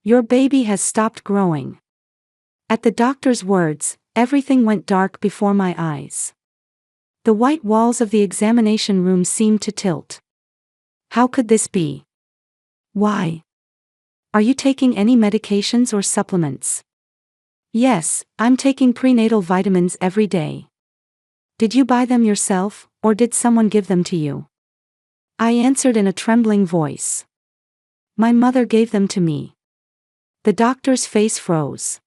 Your baby has stopped growing." At the doctor's words, everything went dark before my eyes. The white walls of the examination room seemed to tilt. How could this be? Why? Are you taking any medications or supplements? Yes, I'm taking prenatal vitamins every day. Did you buy them yourself, or did someone give them to you? I answered in a trembling voice. My mother gave them to me. The doctor's face froze.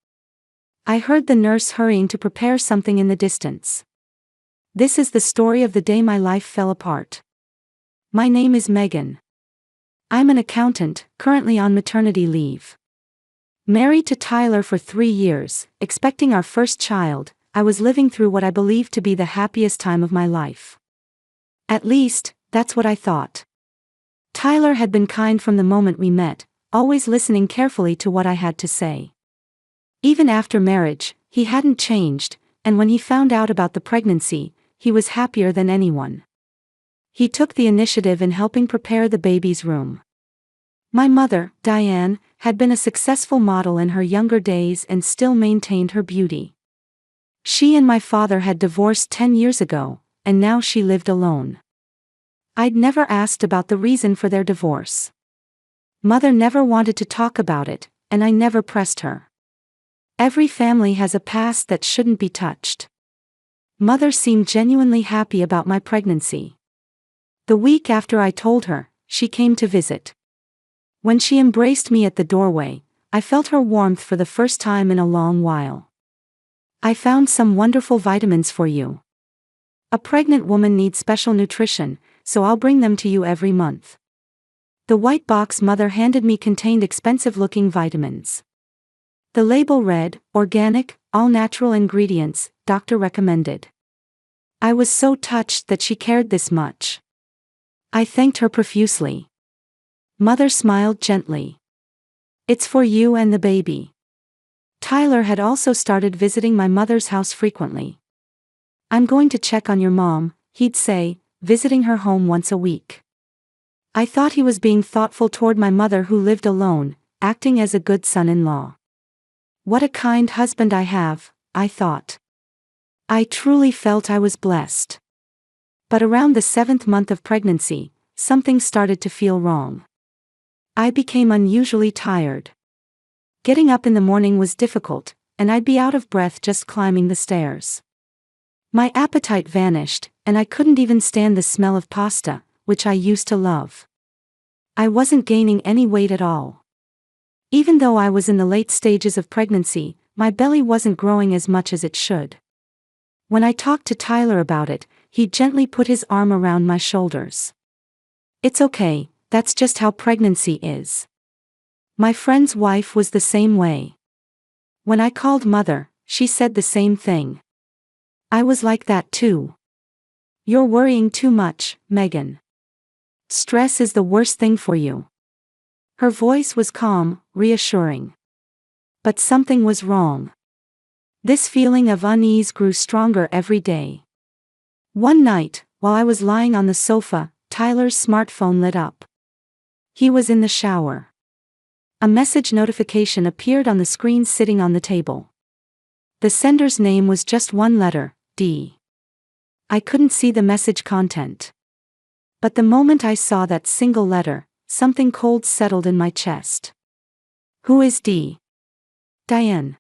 I heard the nurse hurrying to prepare something in the distance. This is the story of the day my life fell apart. My name is Megan. I'm an accountant, currently on maternity leave. Married to Tyler for 3 years, expecting our first child, I was living through what I believed to be the happiest time of my life. At least, that's what I thought. Tyler had been kind from the moment we met, always listening carefully to what I had to say. Even after marriage, he hadn't changed, and when he found out about the pregnancy, he was happier than anyone. He took the initiative in helping prepare the baby's room. My mother, Diane, had been a successful model in her younger days and still maintained her beauty. She and my father had divorced 10 years ago, and now she lived alone. I'd never asked about the reason for their divorce. Mother never wanted to talk about it, and I never pressed her. Every family has a past that shouldn't be touched. Mother seemed genuinely happy about my pregnancy. The week after I told her, she came to visit. When she embraced me at the doorway, I felt her warmth for the first time in a long while. "I found some wonderful vitamins for you. A pregnant woman needs special nutrition, so I'll bring them to you every month." The white box Mother handed me contained expensive-looking vitamins. The label read, "Organic, all-natural ingredients, doctor recommended." I was so touched that she cared this much. I thanked her profusely. Mother smiled gently. "It's for you and the baby." Tyler had also started visiting my mother's house frequently. "I'm going to check on your mom," he'd say, visiting her home once a week. I thought he was being thoughtful toward my mother who lived alone, acting as a good son-in-law. What a kind husband I have, I thought. I truly felt I was blessed. But around the 7th month of pregnancy, something started to feel wrong. I became unusually tired. Getting up in the morning was difficult, and I'd be out of breath just climbing the stairs. My appetite vanished, and I couldn't even stand the smell of pasta, which I used to love. I wasn't gaining any weight at all. Even though I was in the late stages of pregnancy, my belly wasn't growing as much as it should. When I talked to Tyler about it, he gently put his arm around my shoulders. "It's okay, that's just how pregnancy is." My friend's wife was the same way. When I called Mother, she said the same thing. I was like that too. "You're worrying too much, Megan. Stress is the worst thing for you." Her voice was calm, reassuring. But something was wrong. This feeling of unease grew stronger every day. One night, while I was lying on the sofa, Tyler's smartphone lit up. He was in the shower. A message notification appeared on the screen sitting on the table. The sender's name was just one letter, D. I couldn't see the message content. But the moment I saw that single letter, something cold settled in my chest. Who is D? Diane.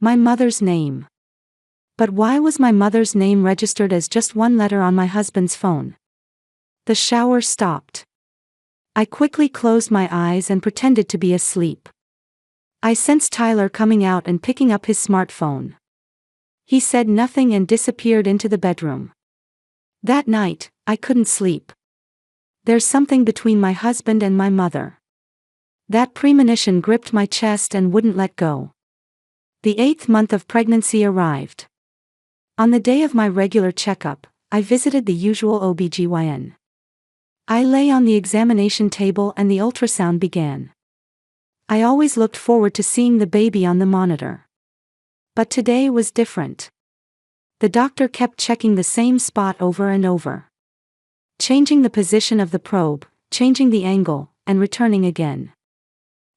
My mother's name. But why was my mother's name registered as just one letter on my husband's phone? The shower stopped. I quickly closed my eyes and pretended to be asleep. I sensed Tyler coming out and picking up his smartphone. He said nothing and disappeared into the bedroom. That night, I couldn't sleep. There's something between my husband and my mother. That premonition gripped my chest and wouldn't let go. The 8th month of pregnancy arrived. On the day of my regular checkup, I visited the usual OBGYN. I lay on the examination table and the ultrasound began. I always looked forward to seeing the baby on the monitor. But today was different. The doctor kept checking the same spot over and over. Changing the position of the probe, changing the angle, and returning again.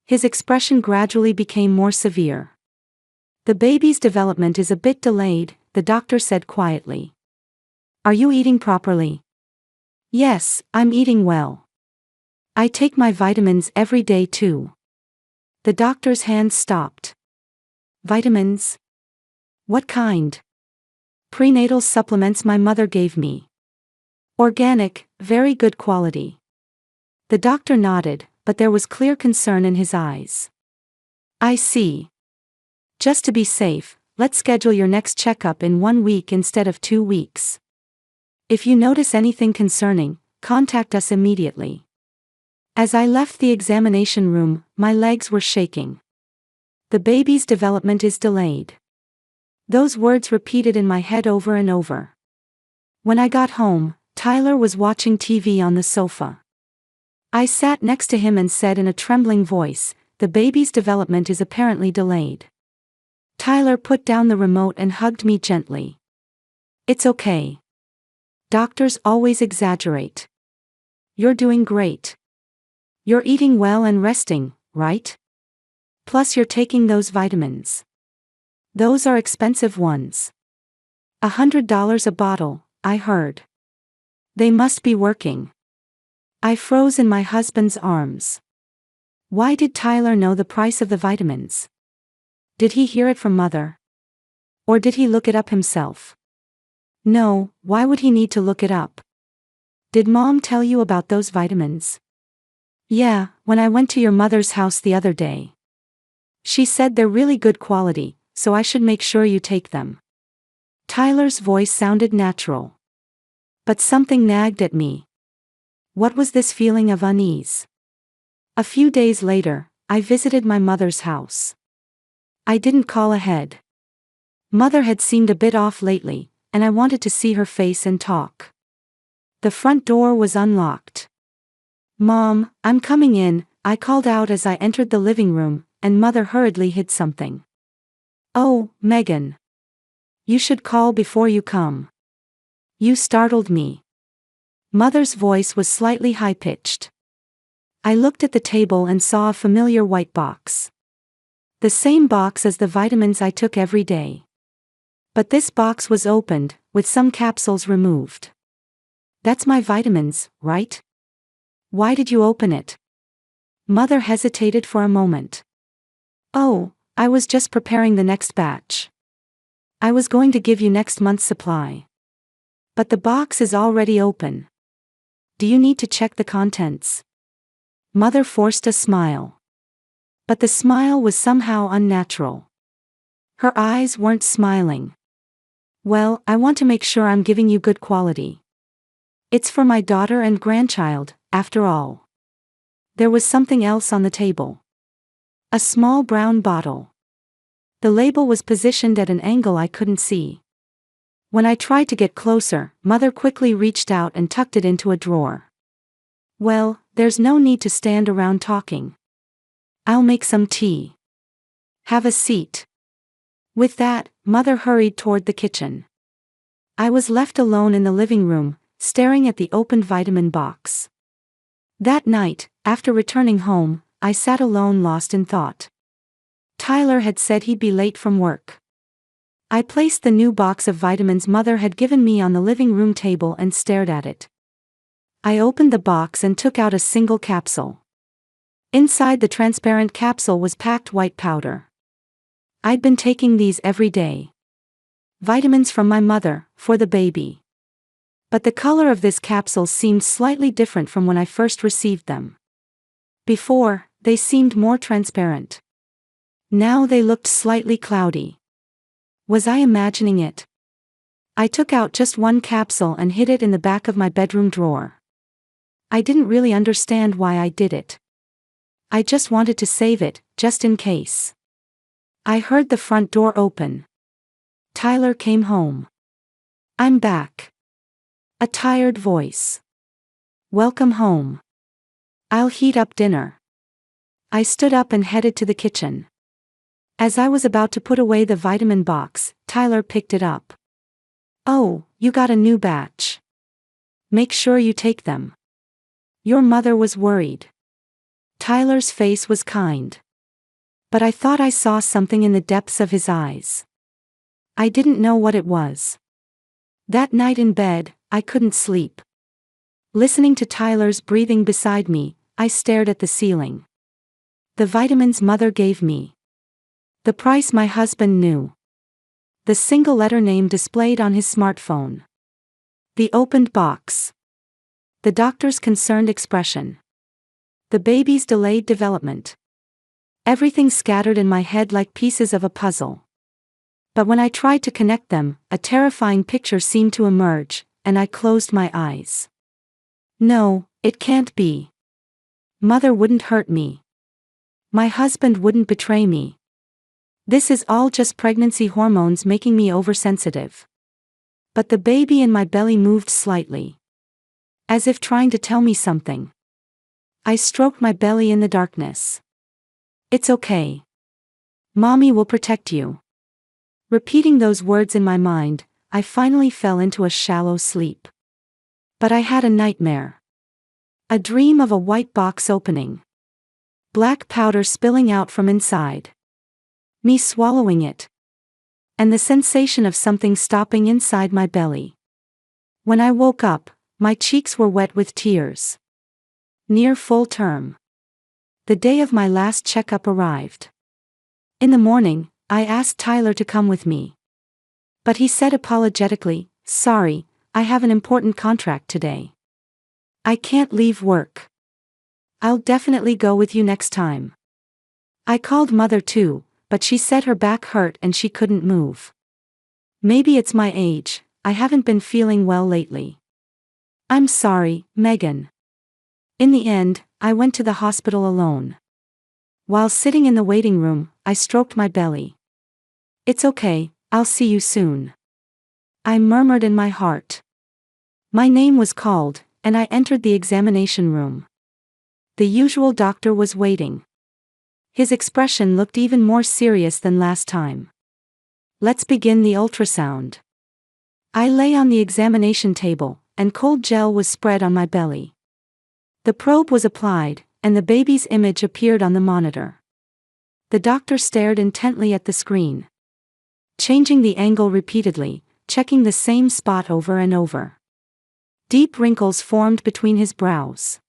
His expression gradually became more severe. The baby's development is a bit delayed, the doctor said quietly. Are you eating properly? Yes, I'm eating well. I take my vitamins every day too. The doctor's hands stopped. Vitamins? What kind? Prenatal supplements my mother gave me. Organic, very good quality. The doctor nodded, but there was clear concern in his eyes. I see. Just to be safe, let's schedule your next checkup in 1 week instead of 2 weeks. If you notice anything concerning, contact us immediately. As I left the examination room, my legs were shaking. The baby's development is delayed. Those words repeated in my head over and over. When I got home, Tyler was watching TV on the sofa. I sat next to him and said in a trembling voice, "The baby's development is apparently delayed." Tyler put down the remote and hugged me gently. It's okay. Doctors always exaggerate. You're doing great. You're eating well and resting, right? Plus you're taking those vitamins. Those are expensive ones. $100 a bottle, I heard. They must be working. I froze in my husband's arms. Why did Tyler know the price of the vitamins? Did he hear it from Mother? Or did he look it up himself? No, why would he need to look it up? Did Mom tell you about those vitamins? Yeah, when I went to your mother's house the other day. She said they're really good quality, so I should make sure you take them. Tyler's voice sounded natural. But something nagged at me. What was this feeling of unease? A few days later, I visited my mother's house. I didn't call ahead. Mother had seemed a bit off lately, and I wanted to see her face and talk. The front door was unlocked. Mom, I'm coming in, I called out as I entered the living room, and Mother hurriedly hid something. Oh, Megan. You should call before you come. You startled me. Mother's voice was slightly high-pitched. I looked at the table and saw a familiar white box. The same box as the vitamins I took every day. But this box was opened, with some capsules removed. That's my vitamins, right? Why did you open it? Mother hesitated for a moment. Oh, I was just preparing the next batch. I was going to give you next month's supply. But the box is already open. Do you need to check the contents? Mother forced a smile. But the smile was somehow unnatural. Her eyes weren't smiling. Well, I want to make sure I'm giving you good quality. It's for my daughter and grandchild, after all. There was something else on the table. A small brown bottle. The label was positioned at an angle I couldn't see. When I tried to get closer, Mother quickly reached out and tucked it into a drawer. Well, there's no need to stand around talking. I'll make some tea. Have a seat. With that, Mother hurried toward the kitchen. I was left alone in the living room, staring at the opened vitamin box. That night, after returning home, I sat alone lost in thought. Tyler had said he'd be late from work. I placed the new box of vitamins Mother had given me on the living room table and stared at it. I opened the box and took out a single capsule. Inside the transparent capsule was packed white powder. I'd been taking these every day. Vitamins from my mother, for the baby. But the color of this capsule seemed slightly different from when I first received them. Before, they seemed more transparent. Now they looked slightly cloudy. Was I imagining it? I took out just one capsule and hid it in the back of my bedroom drawer. I didn't really understand why I did it. I just wanted to save it, just in case. I heard the front door open. Tyler came home. I'm back. A tired voice. Welcome home. I'll heat up dinner. I stood up and headed to the kitchen. As I was about to put away the vitamin box, Tyler picked it up. Oh, you got a new batch. Make sure you take them. Your mother was worried. Tyler's face was kind. But I thought I saw something in the depths of his eyes. I didn't know what it was. That night in bed, I couldn't sleep. Listening to Tyler's breathing beside me, I stared at the ceiling. The vitamins Mother gave me. The price my husband knew. The single letter name displayed on his smartphone. The opened box. The doctor's concerned expression. The baby's delayed development. Everything scattered in my head like pieces of a puzzle. But when I tried to connect them, a terrifying picture seemed to emerge, and I closed my eyes. No, it can't be. Mother wouldn't hurt me. My husband wouldn't betray me. This is all just pregnancy hormones making me oversensitive. But the baby in my belly moved slightly. As if trying to tell me something. I stroked my belly in the darkness. It's okay. Mommy will protect you. Repeating those words in my mind, I finally fell into a shallow sleep. But I had a nightmare. A dream of a white box opening. Black powder spilling out from inside. Me swallowing it. And the sensation of something stopping inside my belly. When I woke up, my cheeks were wet with tears. Near full term. The day of my last checkup arrived. In the morning, I asked Tyler to come with me. But he said apologetically, "Sorry, I have an important contract today. I can't leave work. I'll definitely go with you next time." I called Mother too, but she said her back hurt and she couldn't move. Maybe it's my age, I haven't been feeling well lately. I'm sorry, Megan. In the end, I went to the hospital alone. While sitting in the waiting room, I stroked my belly. "It's okay, I'll see you soon," I murmured in my heart. My name was called, and I entered the examination room. The usual doctor was waiting. His expression looked even more serious than last time. "Let's begin the ultrasound." I lay on the examination table, and cold gel was spread on my belly. The probe was applied, and the baby's image appeared on the monitor. The doctor stared intently at the screen. Changing the angle repeatedly, checking the same spot over and over. Deep wrinkles formed between his brows.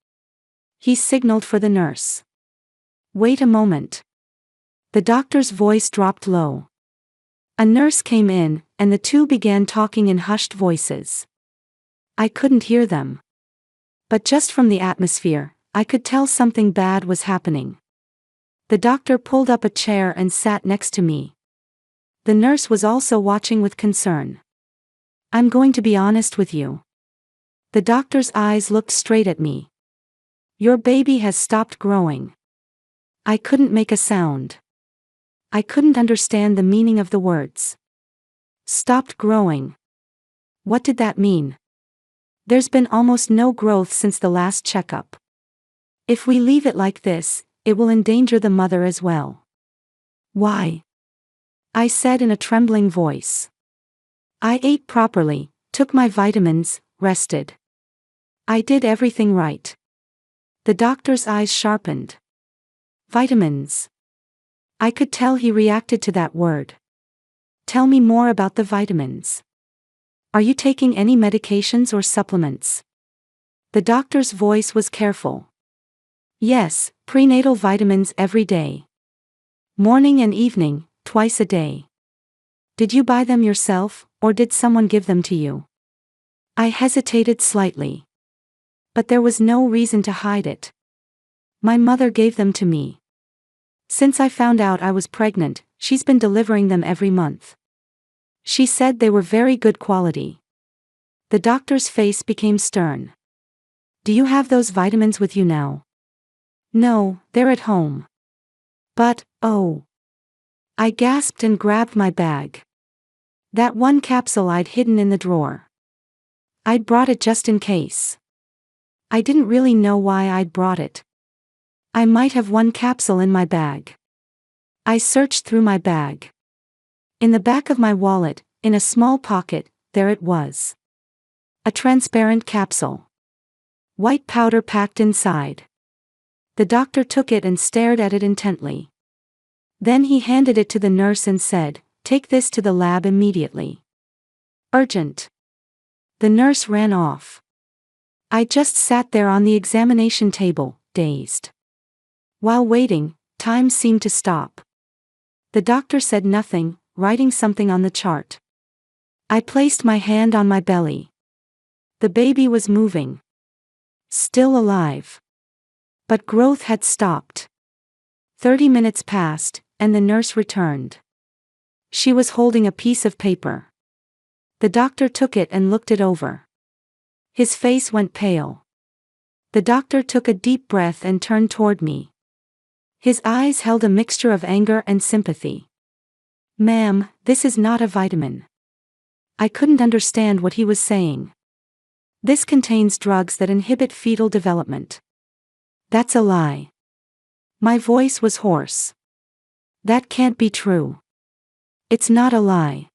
He signaled for the nurse. "Wait a moment." The doctor's voice dropped low. A nurse came in, and the two began talking in hushed voices. I couldn't hear them. But just from the atmosphere, I could tell something bad was happening. The doctor pulled up a chair and sat next to me. The nurse was also watching with concern. "I'm going to be honest with you." The doctor's eyes looked straight at me. "Your baby has stopped growing." I couldn't make a sound. I couldn't understand the meaning of the words. Stopped growing. What did that mean? There's been almost no growth since the last checkup. If we leave it like this, it will endanger the mother as well. "Why?" I said in a trembling voice. "I ate properly, took my vitamins, rested. I did everything right." The doctor's eyes sharpened. Vitamins. I could tell he reacted to that word. "Tell me more about the vitamins. Are you taking any medications or supplements?" The doctor's voice was careful. "Yes, prenatal vitamins every day. Morning and evening, twice a day." "Did you buy them yourself, or did someone give them to you?" I hesitated slightly. But there was no reason to hide it. My mother gave them to me. Since I found out I was pregnant, she's been delivering them every month. She said they were very good quality. The doctor's face became stern. "Do you have those vitamins with you now?" "No, they're at home." "But, oh." I gasped and grabbed my bag. That one capsule I'd hidden in the drawer. I'd brought it just in case. I didn't really know why I'd brought it. I might have one capsule in my bag. I searched through my bag. In the back of my wallet, in a small pocket, there it was. A transparent capsule. White powder packed inside. The doctor took it and stared at it intently. Then he handed it to the nurse and said, "Take this to the lab immediately. Urgent." The nurse ran off. I just sat there on the examination table, dazed. While waiting, time seemed to stop. The doctor said nothing, writing something on the chart. I placed my hand on my belly. The baby was moving. Still alive. But growth had stopped. 30 minutes passed, and the nurse returned. She was holding a piece of paper. The doctor took it and looked it over. His face went pale. The doctor took a deep breath and turned toward me. His eyes held a mixture of anger and sympathy. "Ma'am, this is not a vitamin." I couldn't understand what he was saying. "This contains drugs that inhibit fetal development." "That's a lie." My voice was hoarse. "That can't be true." "It's not a lie."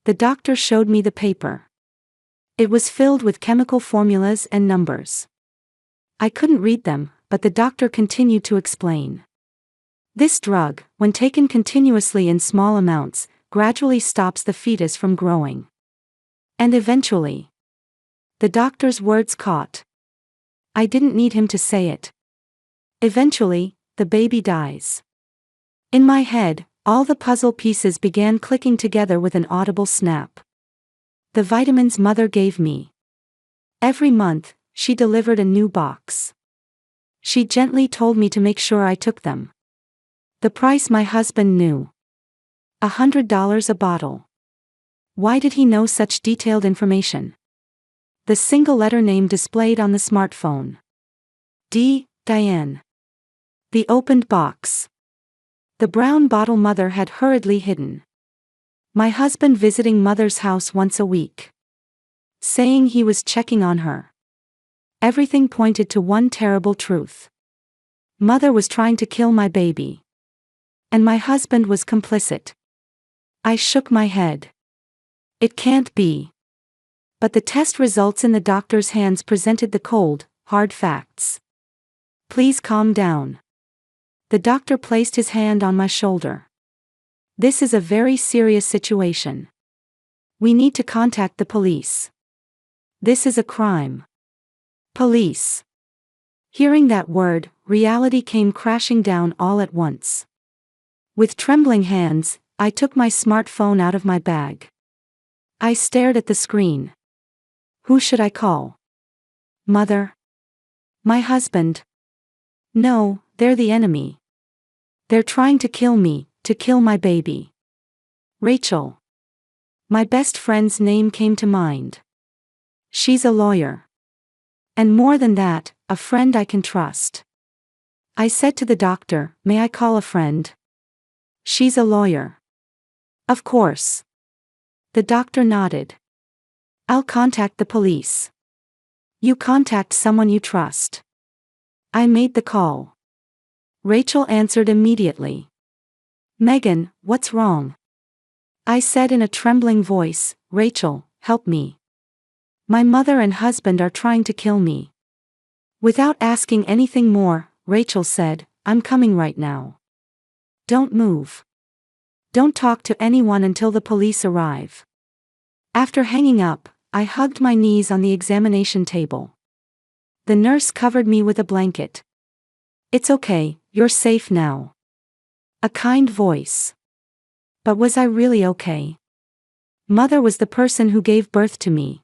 The doctor showed me the paper. It was filled with chemical formulas and numbers. I couldn't read them, but the doctor continued to explain. "This drug, when taken continuously in small amounts, gradually stops the fetus from growing. And eventually..." The doctor's words caught. I didn't need him to say it. "Eventually, the baby dies." In my head, all the puzzle pieces began clicking together with an audible snap. The vitamins mother gave me. Every month, she delivered a new box. She gently told me to make sure I took them. The price my husband knew. $100 a bottle. Why did he know such detailed information? The single letter name displayed on the smartphone. Diane. The opened box. The brown bottle mother had hurriedly hidden. My husband visiting mother's house once a week. Saying he was checking on her. Everything pointed to one terrible truth. Mother was trying to kill my baby. And my husband was complicit. I shook my head. It can't be. But the test results in the doctor's hands presented the cold, hard facts. "Please calm down." The doctor placed his hand on my shoulder. "This is a very serious situation. We need to contact the police. This is a crime." Police. Hearing that word, reality came crashing down all at once. With trembling hands, I took my smartphone out of my bag. I stared at the screen. Who should I call? Mother? My husband? No, they're the enemy. They're trying to kill me, to kill my baby. Rachel. My best friend's name came to mind. She's a lawyer. And more than that, a friend I can trust. I said to the doctor, "May I call a friend?" "She's a lawyer." "Of course." The doctor nodded. "I'll contact the police." "You contact someone you trust." I made the call. Rachel answered immediately. "Megan, what's wrong?" I said in a trembling voice, "Rachel, help me. My mother and husband are trying to kill me." Without asking anything more, Rachel said, "I'm coming right now. Don't move. Don't talk to anyone until the police arrive." After hanging up, I hugged my knees on the examination table. The nurse covered me with a blanket. "It's okay, you're safe now." A kind voice. But was I really okay? Mother was the person who gave birth to me.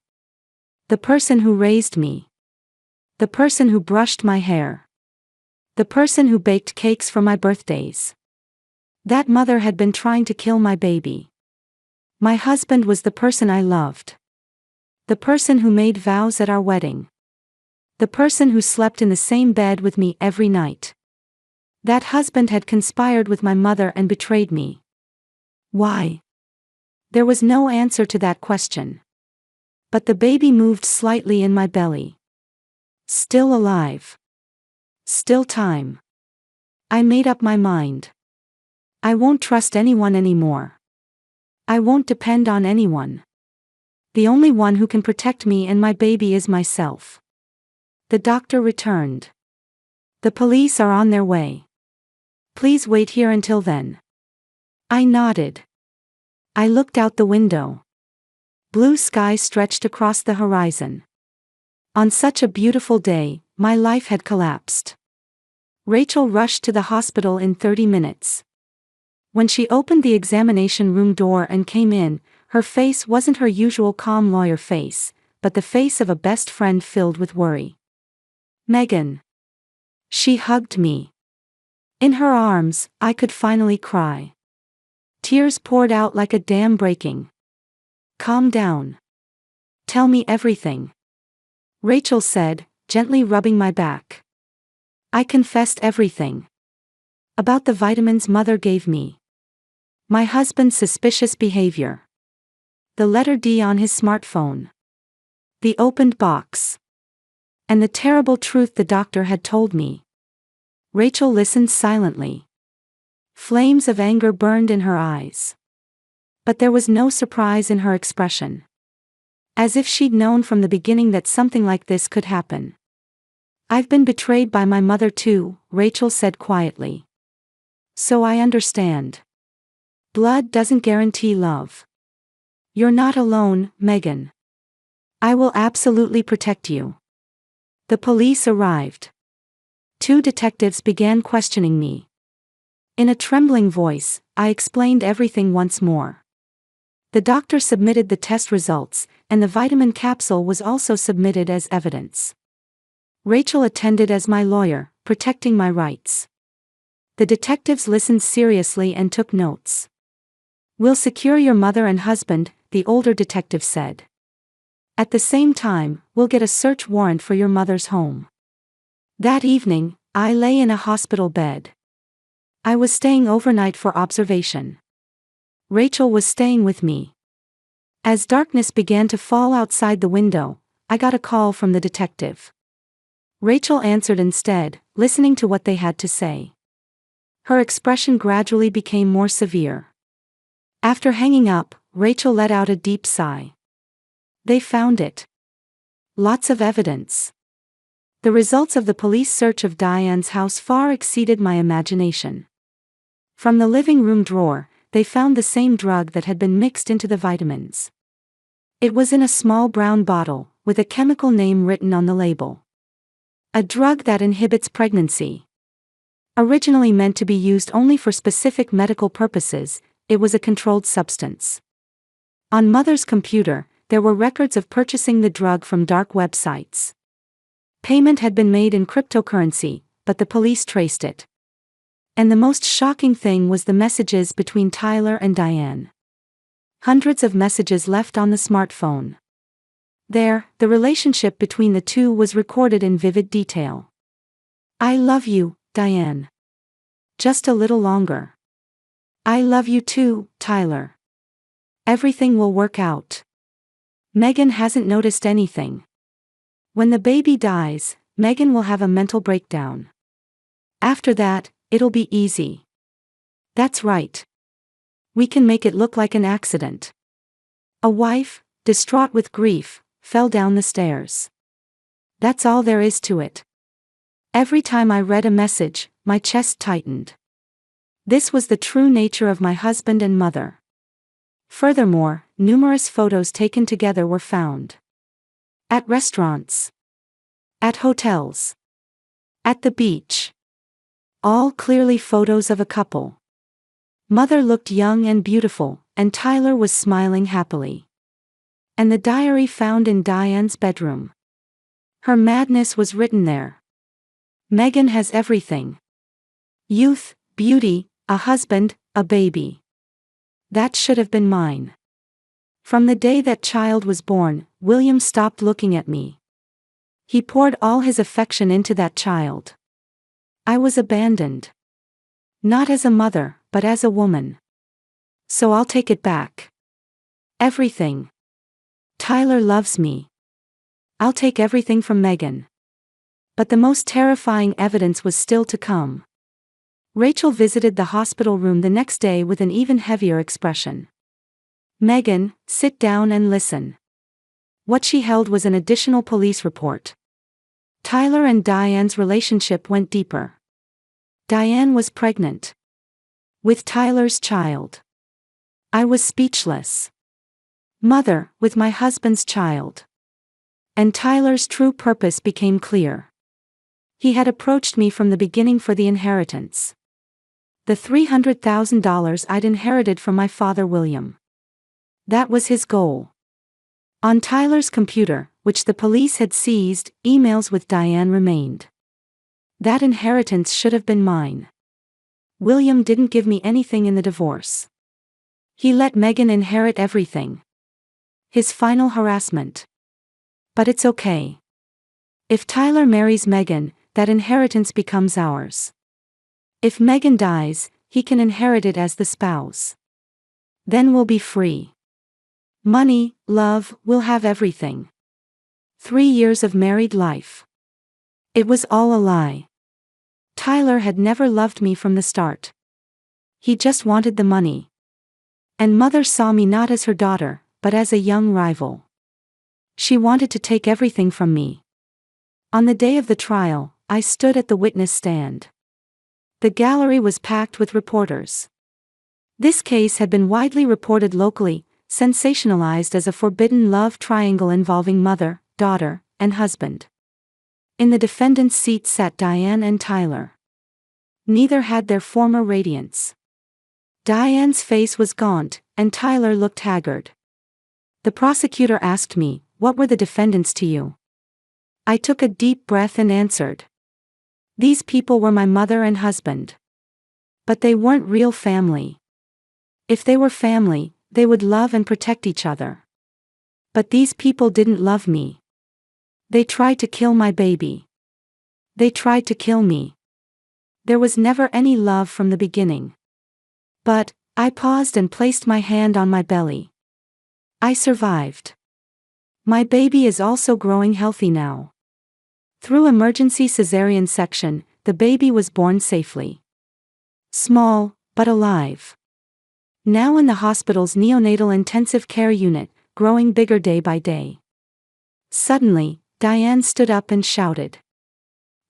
The person who raised me. The person who brushed my hair. The person who baked cakes for my birthdays. That mother had been trying to kill my baby. My husband was the person I loved. The person who made vows at our wedding. The person who slept in the same bed with me every night. That husband had conspired with my mother and betrayed me. Why? There was no answer to that question. But the baby moved slightly in my belly. Still alive. Still time. I made up my mind. I won't trust anyone anymore. I won't depend on anyone. The only one who can protect me and my baby is myself. The doctor returned. "The police are on their way." Please wait here until then. I nodded. I looked out the window. Blue sky stretched across the horizon. On such a beautiful day, my life had collapsed. Rachel rushed to the hospital in 30 minutes. When she opened the examination room door and came in, her face wasn't her usual calm lawyer face, but the face of a best friend filled with worry. Megan. She hugged me. In her arms, I could finally cry. Tears poured out like a dam breaking. Calm down. Tell me everything. Rachel said, gently rubbing my back. I confessed everything. About the vitamins Mother gave me. My husband's suspicious behavior. The letter D on his smartphone. The opened box. And the terrible truth the doctor had told me. Rachel listened silently. Flames of anger burned in her eyes. But there was no surprise in her expression. As if she'd known from the beginning that something like this could happen. I've been betrayed by my mother too, Rachel said quietly. So I understand. Blood doesn't guarantee love. You're not alone, Megan. I will absolutely protect you. The police arrived. 2 detectives began questioning me. In a trembling voice, I explained everything once more. The doctor submitted the test results, and the vitamin capsule was also submitted as evidence. Rachel attended as my lawyer, protecting my rights. The detectives listened seriously and took notes. We'll secure your mother and husband, the older detective said. At the same time, we'll get a search warrant for your mother's home. That evening, I lay in a hospital bed. I was staying overnight for observation. Rachel was staying with me. As darkness began to fall outside the window, I got a call from the detective. Rachel answered instead, listening to what they had to say. Her expression gradually became more severe. After hanging up, Rachel let out a deep sigh. They found it. Lots of evidence. The results of the police search of Diane's house far exceeded my imagination. From the living room drawer, they found the same drug that had been mixed into the vitamins. It was in a small brown bottle, with a chemical name written on the label. A drug that inhibits pregnancy. Originally meant to be used only for specific medical purposes, it was a controlled substance. On Mother's computer, there were records of purchasing the drug from dark websites. Payment had been made in cryptocurrency, but the police traced it. And the most shocking thing was the messages between Tyler and Diane. Hundreds of messages left on the smartphone. There, the relationship between the two was recorded in vivid detail. I love you, Diane. Just a little longer. I love you too, Tyler. Everything will work out. Megan hasn't noticed anything. When the baby dies, Megan will have a mental breakdown. After that, it'll be easy. That's right. We can make it look like an accident. A wife, distraught with grief, fell down the stairs. That's all there is to it. Every time I read a message, my chest tightened. This was the true nature of my husband and mother. Furthermore, numerous photos taken together were found. At restaurants. At hotels. At the beach. All clearly photos of a couple. Mother looked young and beautiful, and Tyler was smiling happily. And the diary found in Diane's bedroom. Her madness was written there. Megan has everything. Youth, beauty, a husband, a baby. That should have been mine. From the day that child was born, William stopped looking at me. He poured all his affection into that child. I was abandoned. Not as a mother, but as a woman. So I'll take it back. Everything. Tyler loves me. I'll take everything from Megan. But the most terrifying evidence was still to come. Rachel visited the hospital room the next day with an even heavier expression. Megan, sit down and listen. What she held was an additional police report. Tyler and Diane's relationship went deeper. Diane was pregnant. With Tyler's child. I was speechless. Mother, with my husband's child. And Tyler's true purpose became clear. He had approached me from the beginning for the inheritance. The $300,000 I'd inherited from my father William. That was his goal. On Tyler's computer, which the police had seized, emails with Diane remained. That inheritance should have been mine. William didn't give me anything in the divorce. He let Megan inherit everything. His final harassment. But it's okay. If Tyler marries Megan, that inheritance becomes ours. If Megan dies, he can inherit it as the spouse. Then we'll be free. Money, love, we'll have everything. 3 years of married life. It was all a lie. Tyler had never loved me from the start. He just wanted the money. And Mother saw me not as her daughter, but as a young rival. She wanted to take everything from me. On the day of the trial, I stood at the witness stand. The gallery was packed with reporters. This case had been widely reported locally, sensationalized as a forbidden love triangle involving mother, daughter, and husband. In the defendant's seat sat Diane and Tyler. Neither had their former radiance. Diane's face was gaunt, and Tyler looked haggard. The prosecutor asked me, "What were the defendants to you?" I took a deep breath and answered. These people were my mother and husband. But they weren't real family. If they were family, they would love and protect each other. But these people didn't love me. They tried to kill my baby. They tried to kill me. There was never any love from the beginning. But, I paused and placed my hand on my belly. I survived. My baby is also growing healthy now. Through emergency cesarean section, the baby was born safely. Small, but alive. Now in the hospital's neonatal intensive care unit, growing bigger day by day. Suddenly, Diane stood up and shouted.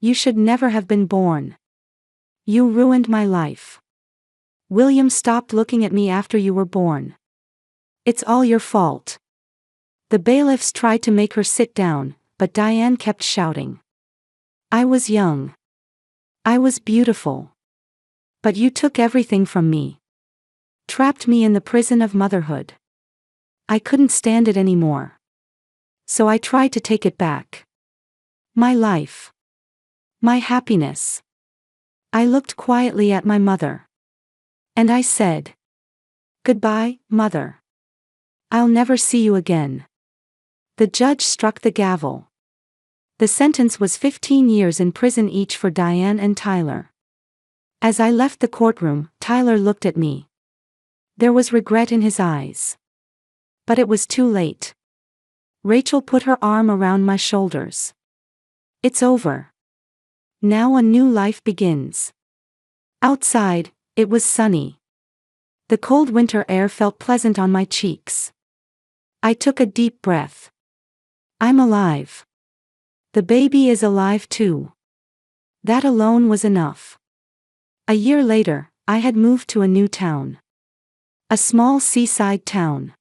"You should never have been born. You ruined my life. William stopped looking at me after you were born. It's all your fault." The bailiffs tried to make her sit down, but Diane kept shouting. "I was young. I was beautiful. But you took everything from me. Trapped me in the prison of motherhood. I couldn't stand it anymore. So I tried to take it back. My life. My happiness." I looked quietly at my mother. And I said, "Goodbye, Mother. I'll never see you again." The judge struck the gavel. The sentence was 15 years in prison each for Diane and Tyler. As I left the courtroom, Tyler looked at me. There was regret in his eyes. But it was too late. Rachel put her arm around my shoulders. "It's over. Now a new life begins." Outside, it was sunny. The cold winter air felt pleasant on my cheeks. I took a deep breath. I'm alive. The baby is alive too. That alone was enough. A year later, I had moved to a new town. A small seaside town.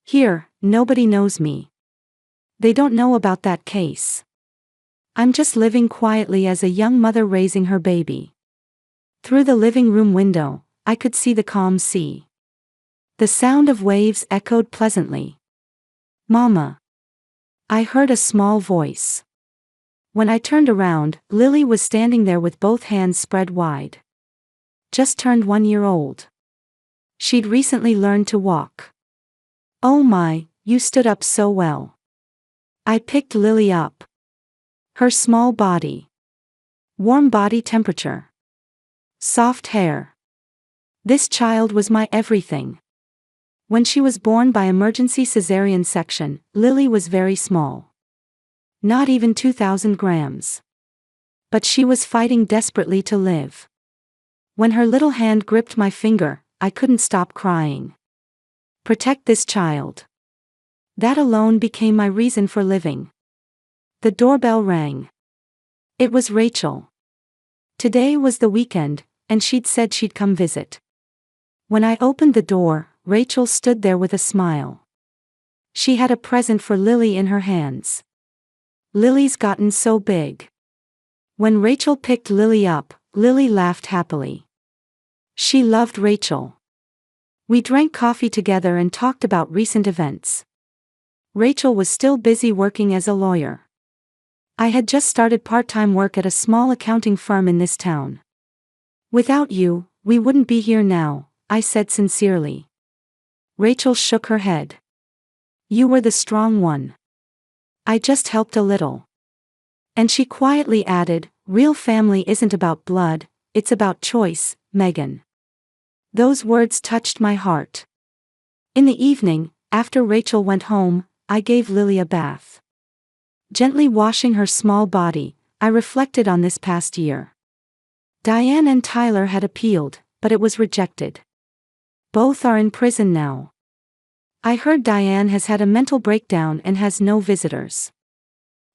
Here, nobody knows me. They don't know about that case. I'm just living quietly as a young mother raising her baby. Through the living room window, I could see the calm sea. The sound of waves echoed pleasantly. "Mama." I heard a small voice. When I turned around, Lily was standing there with both hands spread wide. Just turned 1 year old. She'd recently learned to walk. "Oh my, you stood up so well." I picked Lily up. Her small body. Warm body temperature. Soft hair. This child was my everything. When she was born by emergency cesarean section, Lily was very small. Not even 2,000 grams. But she was fighting desperately to live. When her little hand gripped my finger, I couldn't stop crying. Protect this child. That alone became my reason for living. The doorbell rang. It was Rachel. Today was the weekend, and she'd said she'd come visit. When I opened the door, Rachel stood there with a smile. She had a present for Lily in her hands. Lily's gotten so big. When Rachel picked Lily up, Lily laughed happily. She loved Rachel. We drank coffee together and talked about recent events. Rachel was still busy working as a lawyer. I had just started part-time work at a small accounting firm in this town. Without you, we wouldn't be here now, I said sincerely. Rachel shook her head. You were the strong one. I just helped a little. And she quietly added, real family isn't about blood, it's about choice, Megan. Those words touched my heart. In the evening, after Rachel went home, I gave Lily a bath. Gently washing her small body, I reflected on this past year. Diane and Tyler had appealed, but it was rejected. Both are in prison now. I heard Diane has had a mental breakdown and has no visitors.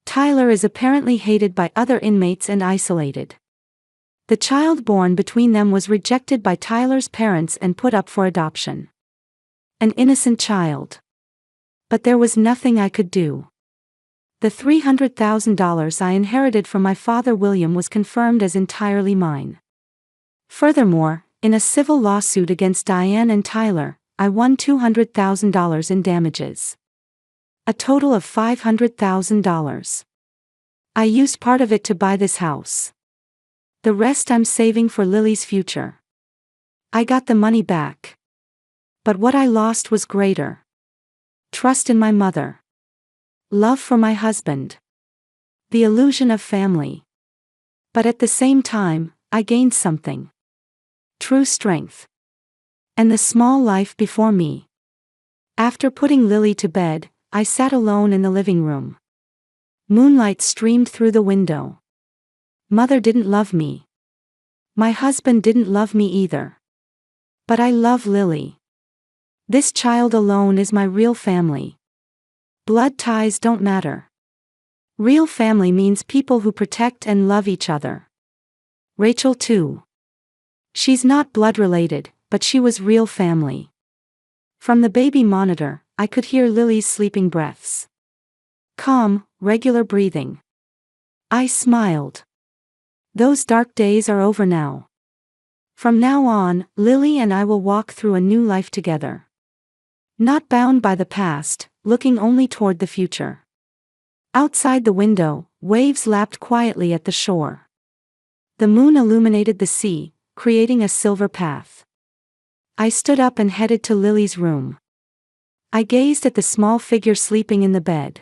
Tyler is apparently hated by other inmates and isolated. The child born between them was rejected by Tyler's parents and put up for adoption. An innocent child. But there was nothing I could do. The $300,000 I inherited from my father William was confirmed as entirely mine. Furthermore, in a civil lawsuit against Diane and Tyler, I won $200,000 in damages. A total of $500,000. I used part of it to buy this house. The rest I'm saving for Lily's future. I got the money back. But what I lost was greater. Trust in my mother. Love for my husband. The illusion of family. But at the same time, I gained something. True strength. And the small life before me. After putting Lily to bed, I sat alone in the living room. Moonlight streamed through the window. Mother didn't love me. My husband didn't love me either. But I love Lily. This child alone is my real family. Blood ties don't matter. Real family means people who protect and love each other. Rachel too. She's not blood related, but she was real family. From the baby monitor, I could hear Lily's sleeping breaths. Calm, regular breathing. I smiled. Those dark days are over now. From now on, Lily and I will walk through a new life together. Not bound by the past, looking only toward the future. Outside the window, waves lapped quietly at the shore. The moon illuminated the sea, creating a silver path. I stood up and headed to Lily's room. I gazed at the small figure sleeping in the bed.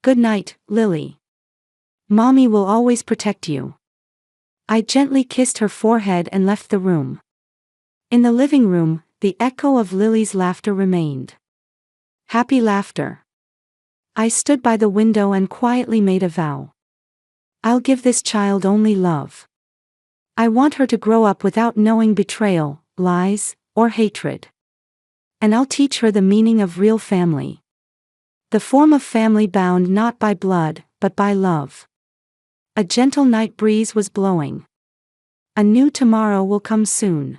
Good night, Lily. Mommy will always protect you. I gently kissed her forehead and left the room. In the living room, the echo of Lily's laughter remained. Happy laughter. I stood by the window and quietly made a vow. I'll give this child only love. I want her to grow up without knowing betrayal, lies, or hatred. And I'll teach her the meaning of real family. The form of family bound not by blood, but by love. A gentle night breeze was blowing. A new tomorrow will come soon.